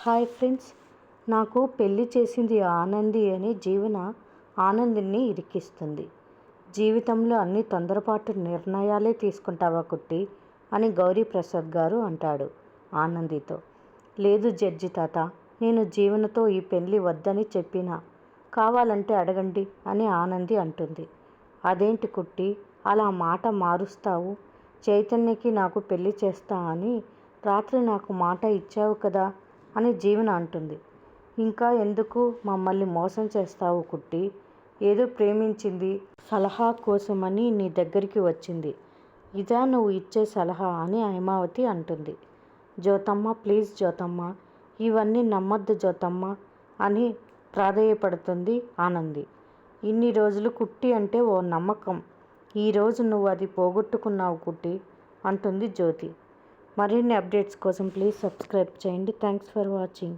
Hi friends, నాకు పెళ్లి చేసింది ఆనంది అని జీవన ఆనందిని ఇరికిస్తుంది. జీవితంలో అన్ని తొందరపాటు నిర్ణయాలే తీసుకుంటావా కుట్టి అని గౌరీప్రసాద్ గారు అంటాడు ఆనందితో. లేదు జడ్జి తాత, నేను జీవనతో ఈ పెళ్లి వద్దని చెప్పినా కావాలంటే అడగండి అని ఆనంది అంటుంది. అదేంటి కుట్టి అలా మాట మారుస్తావు? చైతన్యకి నాకు పెళ్లి చేస్తా అని రాత్రి నాకు మాట ఇచ్చావు కదా అని జీవన అంటుంది. ఇంకా ఎందుకు మమ్మల్ని మోసం చేస్తావు కుట్టి? ఏదో ప్రేమించింది, సలహా కోసమని నీ దగ్గరికి వచ్చింది. ఇదా నువ్వు ఇచ్చే సలహా అని హైమావతి అంటుంది. జ్యోతమ్మ ప్లీజ్ జ్యోతమ్మ, ఇవన్నీ నమ్మద్దు జ్యోతమ్మ అని ప్రాధేయపడుతుంది ఆనంది. ఇన్ని రోజులు కుట్టి అంటే ఓ నమ్మకం, ఈరోజు నువ్వు అది పోగొట్టుకున్నావు కుట్టి అంటుంది జ్యోతి. మరిన్ని అప్డేట్స్ కోసం ప్లీజ్ సబ్స్క్రైబ్ చేయండి. Thanks for watching.